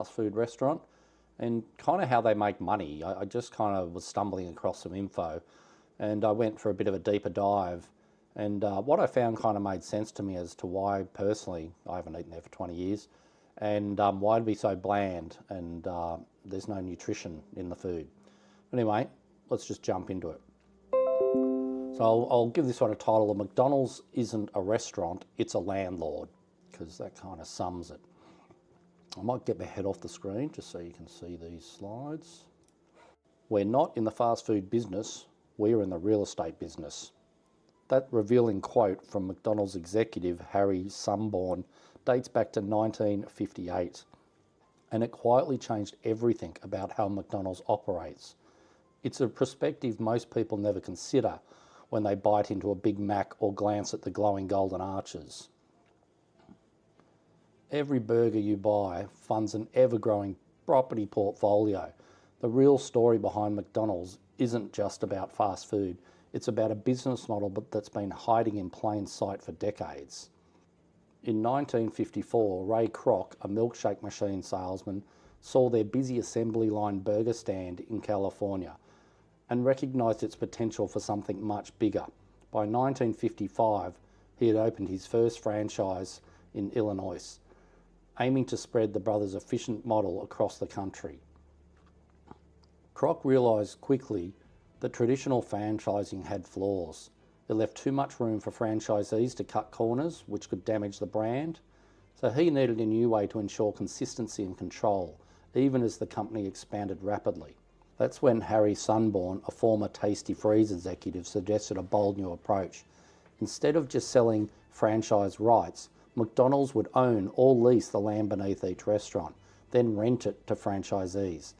fast food restaurant and kind of how they make money. I just kind of was stumbling across some info and I went for a bit of a deeper dive. And what I found kind of made sense to me as to why, personally, I haven't eaten there for 20 years, and why it'd be so bland and there's no nutrition in the food. Anyway, let's just jump into it. So I'll give this one a title. A McDonald's isn't a restaurant, it's a landlord, because that kind of sums it. I might get my head off the screen just so you can see these slides. We're not in the fast food business, we're in the real estate business. That revealing quote from McDonald's executive Harry Sonneborn dates back to 1958, and it quietly changed everything about how McDonald's operates. It's a perspective most people never consider when they bite into a Big Mac or glance at the glowing golden arches. Every burger you buy funds an ever-growing property portfolio. The real story behind McDonald's isn't just about fast food. It's about a business model that's been hiding in plain sight for decades. In 1954, Ray Kroc, a milkshake machine salesman, saw their busy assembly line burger stand in California and recognised its potential for something much bigger. By 1955, he had opened his first franchise in Illinois, aiming to spread the brothers' efficient model across the country. Kroc realised quickly that traditional franchising had flaws. It left too much room for franchisees to cut corners, which could damage the brand. So he needed a new way to ensure consistency and control, even as the company expanded rapidly. That's when Harry Sonneborn, a former Tasty Freeze executive, suggested a bold new approach. Instead of just selling franchise rights, McDonald's would own or lease the land beneath each restaurant, then rent it to franchisees.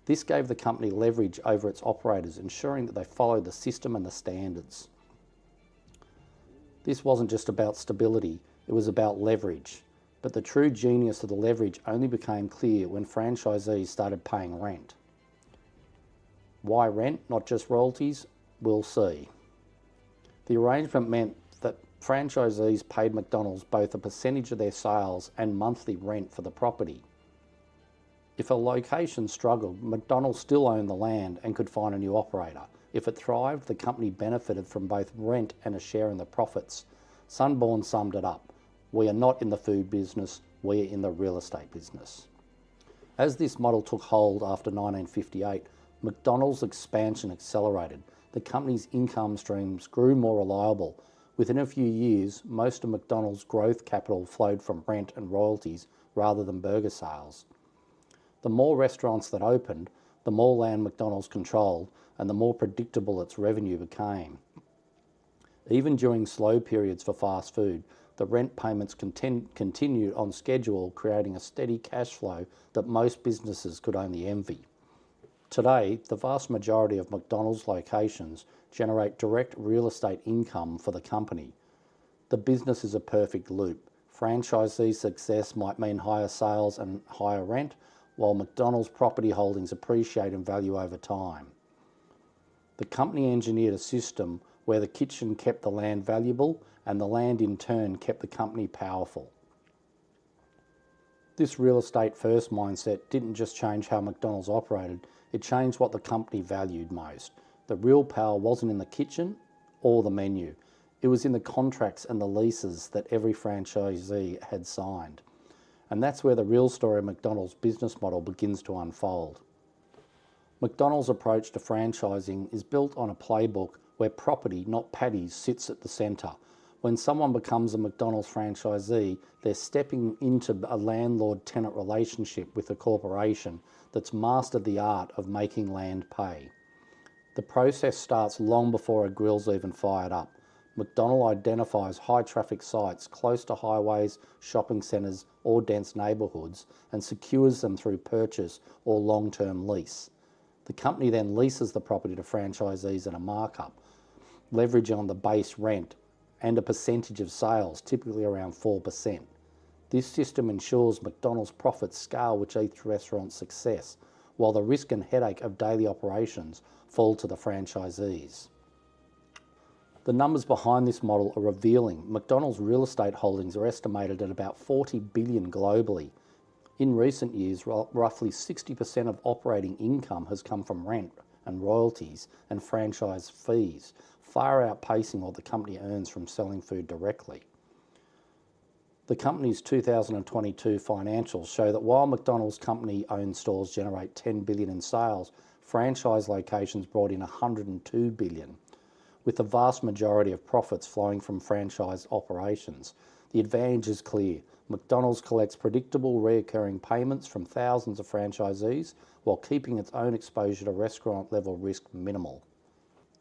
This gave the company leverage over its operators, ensuring that they followed the system and the standards. This wasn't just about stability, it was about leverage. But the true genius of the leverage only became clear when franchisees started paying rent. Why rent, not just royalties? We'll see. The arrangement meant that franchisees paid McDonald's both a percentage of their sales and monthly rent for the property. If a location struggled, McDonald's still owned the land and could find a new operator. If it thrived, the company benefited from both rent and a share in the profits. Sonneborn summed it up. We are not in the food business, we are in the real estate business. As this model took hold after 1958, McDonald's expansion accelerated. The company's income streams grew more reliable. Within a few years, most of McDonald's growth capital flowed from rent and royalties rather than burger sales. The more restaurants that opened, the more land McDonald's controlled and the more predictable its revenue became. Even during slow periods for fast food, the rent payments continued on schedule, creating a steady cash flow that most businesses could only envy. Today, the vast majority of McDonald's locations generate direct real estate income for the company. The business is a perfect loop. Franchisee success might mean higher sales and higher rent, while McDonald's property holdings appreciate in value over time. The company engineered a system where the kitchen kept the land valuable and the land in turn kept the company powerful. This real estate first mindset didn't just change how McDonald's operated, it changed what the company valued most. The real power wasn't in the kitchen or the menu. It was in the contracts and the leases that every franchisee had signed. And that's where the real story of McDonald's business model begins to unfold. McDonald's approach to franchising is built on a playbook where property, not patties, sits at the centre. When someone becomes a McDonald's franchisee, they're stepping into a landlord-tenant relationship with a corporation that's mastered the art of making land pay. The process starts long before a grill's even fired up. McDonald's identifies high-traffic sites close to highways, shopping centres or dense neighbourhoods and secures them through purchase or long-term lease. The company then leases the property to franchisees at a markup, leveraging on the base rent and a percentage of sales, typically around 4%. This system ensures McDonald's profits scale with each restaurant's success, while the risk and headache of daily operations fall to the franchisees. The numbers behind this model are revealing. McDonald's real estate holdings are estimated at about $40 billion globally. In recent years, roughly 60% of operating income has come from rent and royalties and franchise fees, far outpacing what the company earns from selling food directly. The company's 2022 financials show that while McDonald's company-owned stores generate $10 billion in sales, franchise locations brought in $102 billion, with the vast majority of profits flowing from franchise operations. The advantage is clear. McDonald's collects predictable, recurring payments from thousands of franchisees while keeping its own exposure to restaurant-level risk minimal.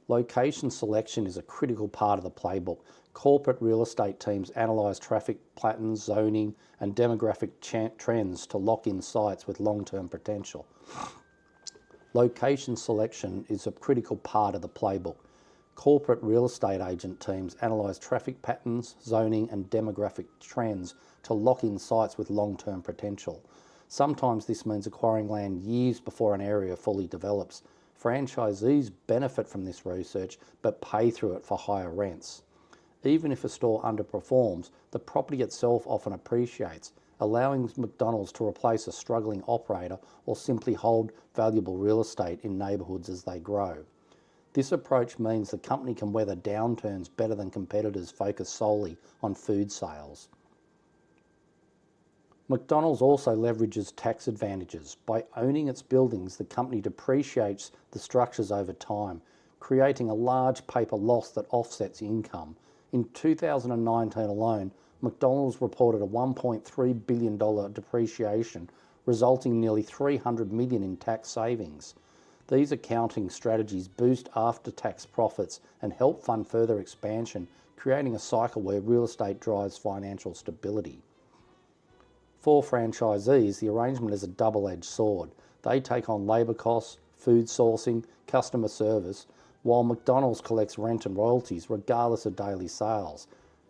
Location selection is a critical part of the playbook. Corporate real estate teams analyse traffic patterns, zoning, and demographic trends to lock in sites with long-term potential. Location selection is a critical part of the playbook. Corporate real estate agent teams analyse traffic patterns, zoning, and demographic trends to lock in sites with long-term potential. Sometimes this means acquiring land years before an area fully develops. Franchisees benefit from this research but pay through it for higher rents. Even if a store underperforms, the property itself often appreciates, allowing McDonald's to replace a struggling operator or simply hold valuable real estate in neighbourhoods as they grow. This approach means the company can weather downturns better than competitors focused solely on food sales. McDonald's also leverages tax advantages. By owning its buildings, the company depreciates the structures over time, creating a large paper loss that offsets income. In 2019 alone, McDonald's reported a $1.3 billion depreciation, resulting in nearly $300 million in tax savings. These accounting strategies boost after-tax profits and help fund further expansion, creating a cycle where real estate drives financial stability. For franchisees, the arrangement is a double-edged sword. They take on labour costs, food sourcing, customer service, while McDonald's collects rent and royalties regardless of daily sales.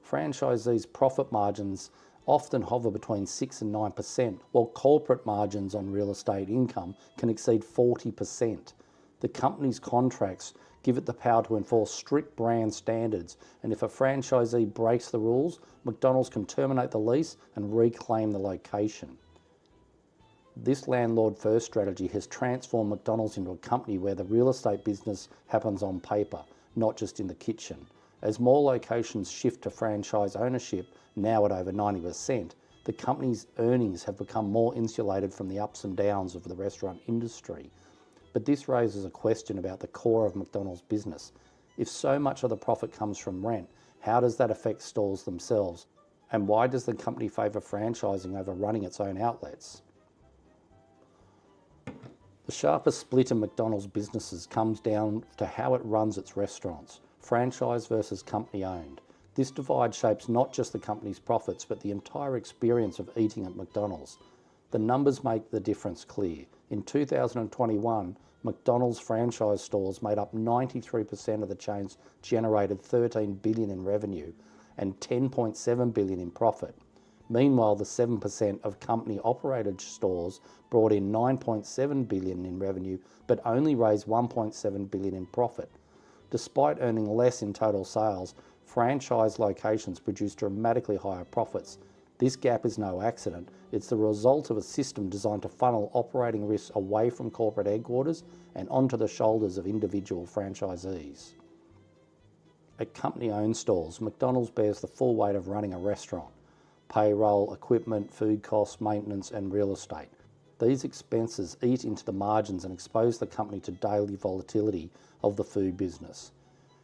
Franchisees' profit margins often hover between 6 and 9%, while corporate margins on real estate income can exceed 40%. The company's contracts give it the power to enforce strict brand standards, and if a franchisee breaks the rules, McDonald's can terminate the lease and reclaim the location. This landlord-first strategy has transformed McDonald's into a company where the real estate business happens on paper, not just in the kitchen. As more locations shift to franchise ownership, now at over 90%, the company's earnings have become more insulated from the ups and downs of the restaurant industry. But this raises a question about the core of McDonald's business. If so much of the profit comes from rent, how does that affect stores themselves? And why does the company favour franchising over running its own outlets? The sharpest split in McDonald's businesses comes down to how it runs its restaurants, franchise versus company owned. This divide shapes not just the company's profits, but the entire experience of eating at McDonald's. The numbers make the difference clear. In 2021, McDonald's franchise stores made up 93% of the chain's generated $13 billion in revenue and $10.7 billion in profit. Meanwhile, the 7% of company-operated stores brought in $9.7 billion in revenue, but only raised $1.7 billion in profit. Despite earning less in total sales, franchise locations produce dramatically higher profits. This gap is no accident. It's the result of a system designed to funnel operating risks away from corporate headquarters and onto the shoulders of individual franchisees. At company-owned stores, McDonald's bears the full weight of running a restaurant: payroll, equipment, food costs, maintenance, and real estate. These expenses eat into the margins and expose the company to daily volatility of the food business.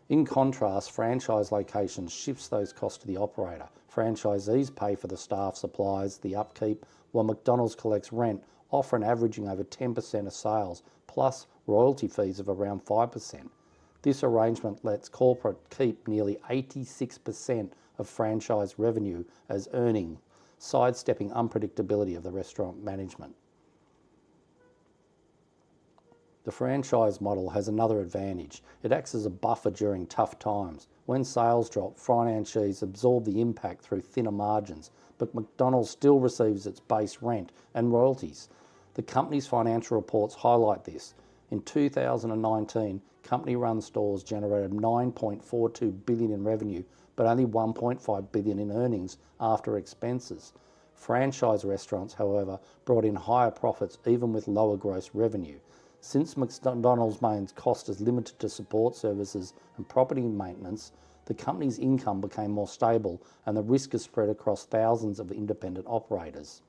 In contrast, franchise locations shifts those costs to the operator. Franchisees pay for the staff, supplies, the upkeep, while McDonald's collects rent, often averaging over 10% of sales, plus royalty fees of around 5%. This arrangement lets corporate keep nearly 86% of franchise revenue as earning, sidestepping unpredictability of the restaurant management. The franchise model has another advantage. It acts as a buffer during tough times. When sales drop, franchisees absorb the impact through thinner margins, but McDonald's still receives its base rent and royalties. The company's financial reports highlight this. In 2019, company-run stores generated $9.42 billion in revenue, but only $1.5 billion in earnings after expenses. Franchise restaurants, however, brought in higher profits even with lower gross revenue. Since McDonald's main cost is limited to support services and property maintenance, the company's income became more stable and the risk is spread across thousands of independent operators.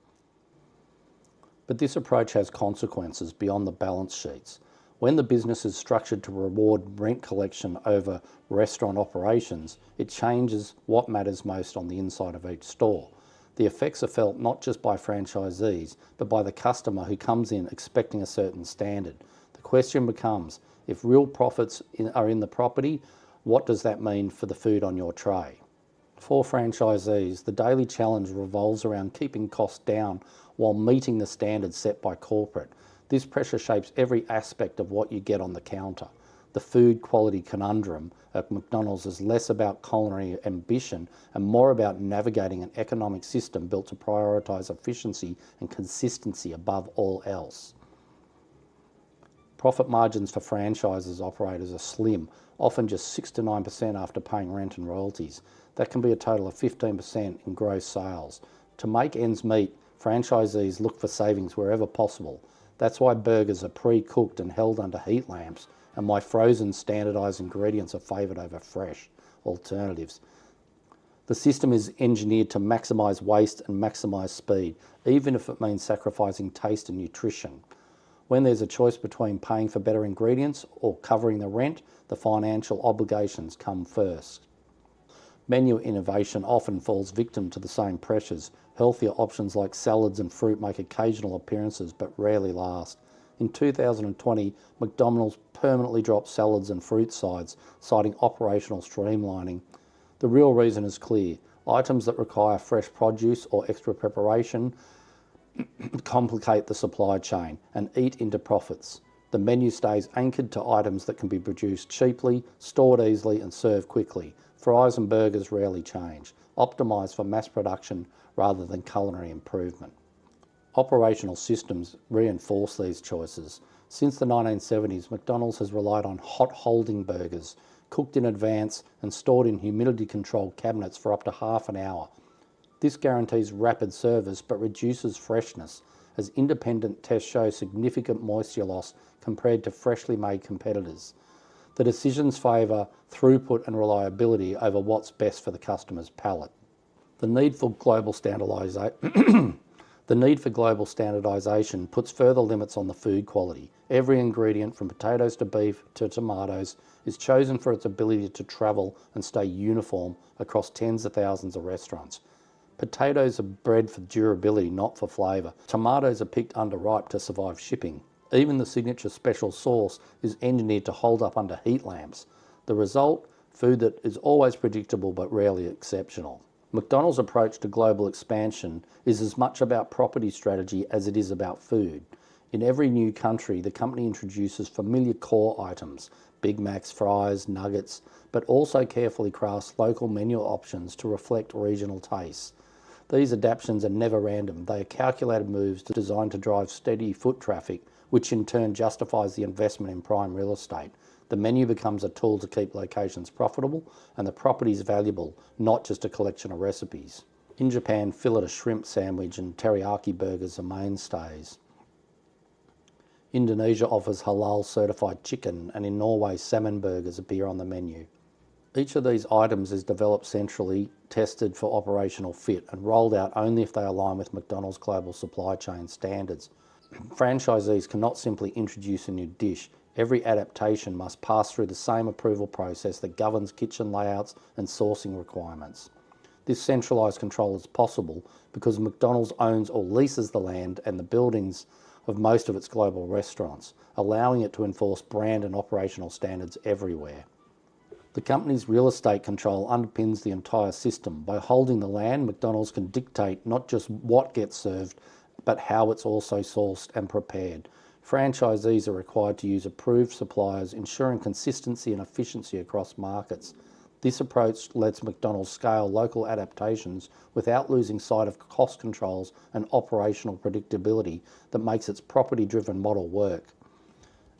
But this approach has consequences beyond the balance sheets. When the business is structured to reward rent collection over restaurant operations, it changes what matters most on the inside of each store. The effects are felt not just by franchisees, but by the customer who comes in expecting a certain standard. The question becomes, if real profits are in the property, what does that mean for the food on your tray? For franchisees, the daily challenge revolves around keeping costs down while meeting the standards set by corporate. This pressure shapes every aspect of what you get on the counter. The food quality conundrum at McDonald's is less about culinary ambition and more about navigating an economic system built to prioritise efficiency and consistency above all else. Profit margins for franchises operators are slim, often just 6 to 9% after paying rent and royalties. That can be a total of 15% in gross sales. To make ends meet, franchisees look for savings wherever possible. That's why burgers are pre-cooked and held under heat lamps, and why frozen standardised ingredients are favoured over fresh alternatives. The system is engineered to maximise waste and maximise speed, even if it means sacrificing taste and nutrition. When there's a choice between paying for better ingredients or covering the rent, the financial obligations come first. Menu innovation often falls victim to the same pressures. Healthier options like salads and fruit make occasional appearances but rarely last. In 2020, McDonald's permanently dropped salads and fruit sides, citing operational streamlining. The real reason is clear. Items that require fresh produce or extra preparation complicate the supply chain and eat into profits. The menu stays anchored to items that can be produced cheaply, stored easily and served quickly. Fries and burgers rarely change, optimised for mass production rather than culinary improvement. Operational systems reinforce these choices. Since the 1970s, McDonald's has relied on hot holding burgers, cooked in advance and stored in humidity-controlled cabinets for up to half an hour. This guarantees rapid service but reduces freshness, as independent tests show significant moisture loss compared to freshly made competitors. The decisions favour throughput and reliability over what's best for the customer's palate. The need for global standardisation puts further limits on the food quality. Every ingredient, from potatoes to beef to tomatoes, is chosen for its ability to travel and stay uniform across tens of thousands of restaurants. Potatoes are bred for durability, not for flavour. Tomatoes are picked underripe to survive shipping. Even the signature special sauce is engineered to hold up under heat lamps. The result? Food that is always predictable but rarely exceptional. McDonald's approach to global expansion is as much about property strategy as it is about food. In every new country, the company introduces familiar core items, Big Macs, fries, nuggets, but also carefully crafts local menu options to reflect regional tastes. These adaptations are never random. They are calculated moves designed to drive steady foot traffic, which in turn justifies the investment in prime real estate. The menu becomes a tool to keep locations profitable and the properties valuable, not just a collection of recipes. In Japan, fillet of shrimp sandwich and teriyaki burgers are mainstays. Indonesia offers halal certified chicken, and in Norway, salmon burgers appear on the menu. Each of these items is developed centrally, tested for operational fit, and rolled out only if they align with McDonald's global supply chain standards. Franchisees cannot simply introduce a new dish. Every adaptation must pass through the same approval process that governs kitchen layouts and sourcing requirements. This centralised control is possible because McDonald's owns or leases the land and the buildings of most of its global restaurants, allowing it to enforce brand and operational standards everywhere. The company's real estate control underpins the entire system. By holding the land, McDonald's can dictate not just what gets served, but how it's also sourced and prepared. Franchisees are required to use approved suppliers, ensuring consistency and efficiency across markets. This approach lets McDonald's scale local adaptations without losing sight of cost controls and operational predictability that makes its property-driven model work.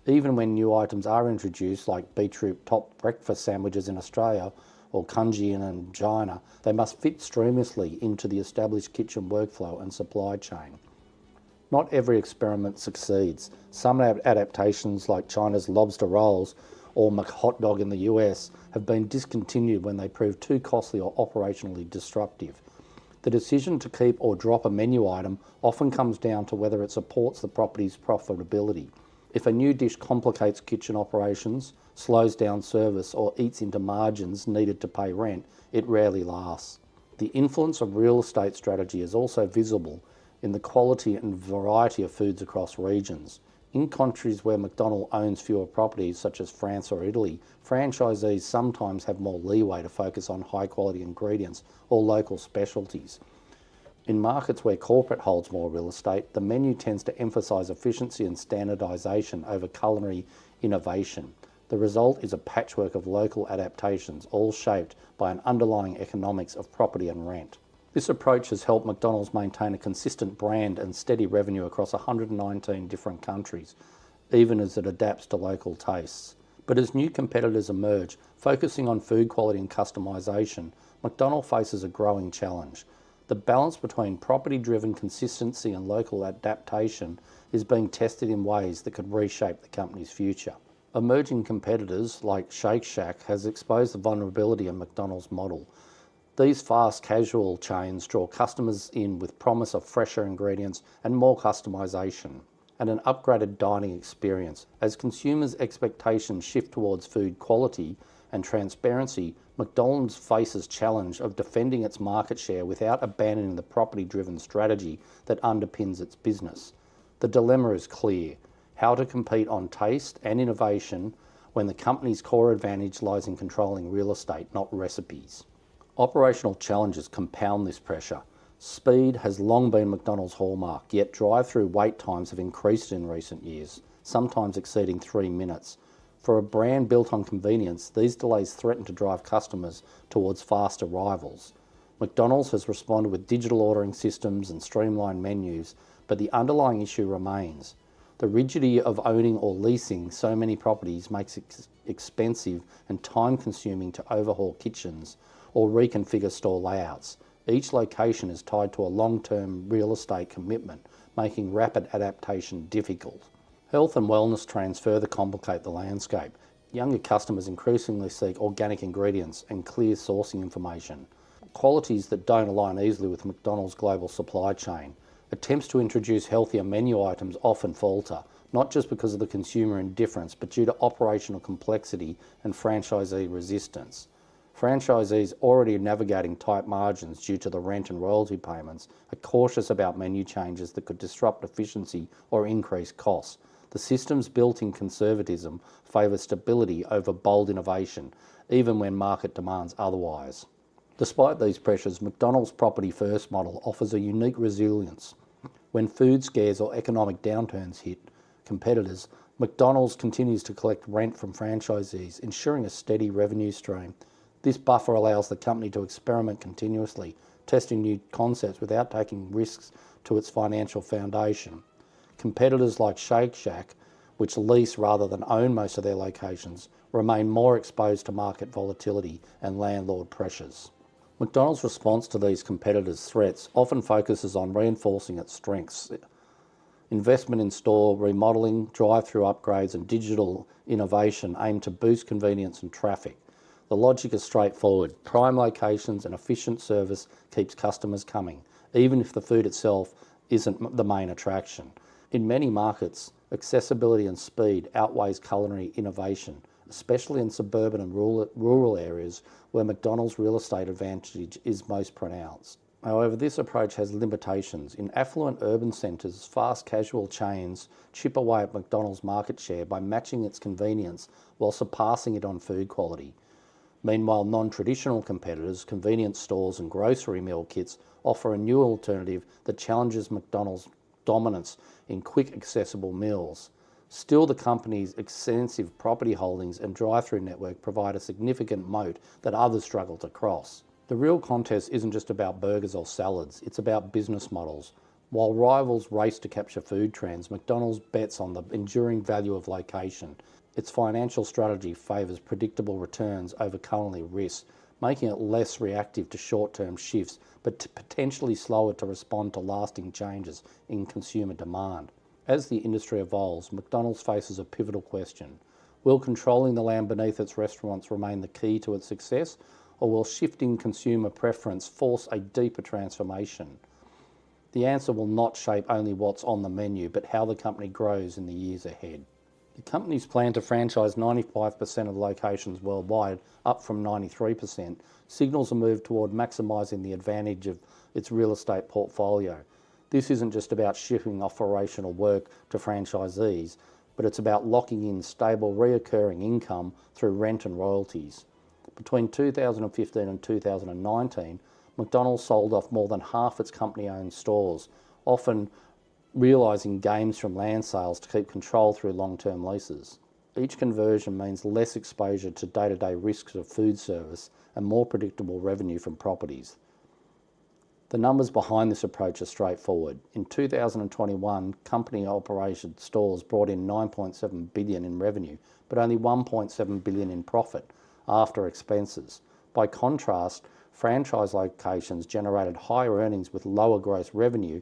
Even when new items are introduced, like beetroot topped breakfast sandwiches in Australia or Kunjian and China, they must fit seamlessly into the established kitchen workflow and supply chain. Not every experiment succeeds. Some adaptations, like China's lobster rolls or hot dog in the US, have been discontinued when they prove too costly or operationally disruptive. The decision to keep or drop a menu item often comes down to whether it supports the property's profitability. If a new dish complicates kitchen operations, slows down service, or eats into margins needed to pay rent, it rarely lasts. The influence of real estate strategy is also visible in the quality and variety of foods across regions. In countries where McDonald's owns fewer properties, such as France or Italy, franchisees sometimes have more leeway to focus on high-quality ingredients or local specialties. In markets where corporate holds more real estate, the menu tends to emphasise efficiency and standardisation over culinary innovation. The result is a patchwork of local adaptations, all shaped by an underlying economics of property and rent. This approach has helped McDonald's maintain a consistent brand and steady revenue across 119 different countries, even as it adapts to local tastes. But as new competitors emerge, focusing on food quality and customisation, McDonald's faces a growing challenge. The balance between property-driven consistency and local adaptation is being tested in ways that could reshape the company's future. Emerging competitors like Shake Shack has exposed the vulnerability in McDonald's model. These fast casual chains draw customers in with promise of fresher ingredients and more customisation, and an upgraded dining experience. As consumers' expectations shift towards food quality and transparency, McDonald's faces challenge of defending its market share without abandoning the property-driven strategy that underpins its business. The dilemma is clear: how to compete on taste and innovation when the company's core advantage lies in controlling real estate, not recipes. Operational challenges compound this pressure. Speed has long been McDonald's hallmark, yet drive-through wait times have increased in recent years, sometimes exceeding 3 minutes. For a brand built on convenience, these delays threaten to drive customers towards faster rivals. McDonald's has responded with digital ordering systems and streamlined menus, but the underlying issue remains. The rigidity of owning or leasing so many properties makes it expensive and time-consuming to overhaul kitchens or reconfigure store layouts. Each location is tied to a long-term real estate commitment, making rapid adaptation difficult. Health and wellness trends further complicate the landscape. Younger customers increasingly seek organic ingredients and clear sourcing information, qualities that don't align easily with McDonald's global supply chain. Attempts to introduce healthier menu items often falter, not just because of the consumer indifference, but due to operational complexity and franchisee resistance. Franchisees already navigating tight margins due to the rent and royalty payments are cautious about menu changes that could disrupt efficiency or increase costs. The system's built-in conservatism favours stability over bold innovation, even when market demands otherwise. Despite these pressures, McDonald's property-first model offers a unique resilience. When food scares or economic downturns hit competitors, McDonald's continues to collect rent from franchisees, ensuring a steady revenue stream. This buffer allows the company to experiment continuously, testing new concepts without taking risks to its financial foundation. Competitors like Shake Shack, which lease rather than own most of their locations, remain more exposed to market volatility and landlord pressures. McDonald's response to these competitors' threats often focuses on reinforcing its strengths. Investment in store remodeling, drive-through upgrades and digital innovation aim to boost convenience and traffic. The logic is straightforward. Prime locations and efficient service keeps customers coming, even if the food itself isn't the main attraction. In many markets, accessibility and speed outweighs culinary innovation, especially in suburban and rural areas where McDonald's real estate advantage is most pronounced. However, this approach has limitations. In affluent urban centres, fast casual chains chip away at McDonald's market share by matching its convenience while surpassing it on food quality. Meanwhile, non-traditional competitors, convenience stores and grocery meal kits, offer a new alternative that challenges McDonald's dominance in quick, accessible meals. Still, the company's extensive property holdings and drive-through network provide a significant moat that others struggle to cross. The real contest isn't just about burgers or salads, it's about business models. While rivals race to capture food trends, McDonald's bets on the enduring value of location. Its financial strategy favours predictable returns over culinary risk, making it less reactive to short-term shifts, but potentially slower to respond to lasting changes in consumer demand. As the industry evolves, McDonald's faces a pivotal question. Will controlling the land beneath its restaurants remain the key to its success, or will shifting consumer preference force a deeper transformation? The answer will not shape only what's on the menu, but how the company grows in the years ahead. The company's plan to franchise 95% of locations worldwide, up from 93%, signals a move toward maximising the advantage of its real estate portfolio. This isn't just about shipping operational work to franchisees, but it's about locking in stable, reoccurring income through rent and royalties. Between 2015 and 2019, McDonald's sold off more than half its company-owned stores, often realising gains from land sales to keep control through long-term leases. Each conversion means less exposure to day-to-day risks of food service and more predictable revenue from properties. The numbers behind this approach are straightforward. In 2021, company-operated stores brought in $9.7 billion in revenue, but only $1.7 billion in profit after expenses. By contrast, franchise locations generated higher earnings with lower gross revenue,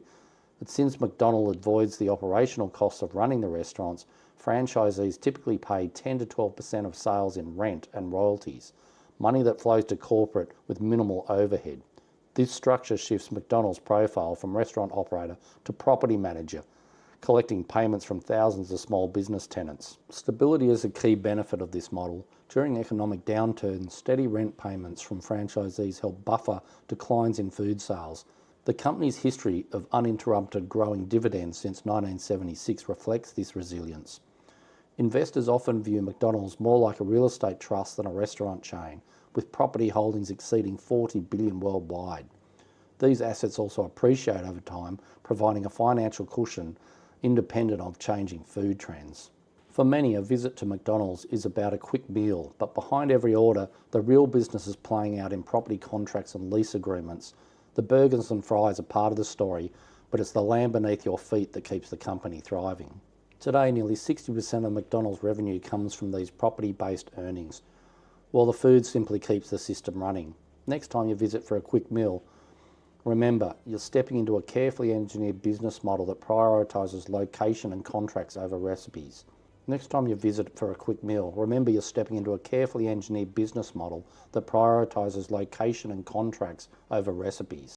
but since McDonald's avoids the operational costs of running the restaurants, franchisees typically pay 10 to 12% of sales in rent and royalties, money that flows to corporate with minimal overhead. This structure shifts McDonald's profile from restaurant operator to property manager, collecting payments from thousands of small business tenants. Stability is a key benefit of this model. During economic downturns, steady rent payments from franchisees help buffer declines in food sales. The company's history of uninterrupted growing dividends since 1976 reflects this resilience. Investors often view McDonald's more like a real estate trust than a restaurant chain, with property holdings exceeding $40 billion worldwide. These assets also appreciate over time, providing a financial cushion independent of changing food trends. For many, a visit to McDonald's is about a quick meal, but behind every order, the real business is playing out in property contracts and lease agreements. The burgers and fries are part of the story, but it's the land beneath your feet that keeps the company thriving. Today, nearly 60% of McDonald's revenue comes from these property-based earnings, while the food simply keeps the system running. Next time you visit for a quick meal, remember, you're stepping into a carefully engineered business model that prioritises location and contracts over recipes. Next time you visit for a quick meal, remember you're stepping into a carefully engineered business model that prioritises location and contracts over recipes.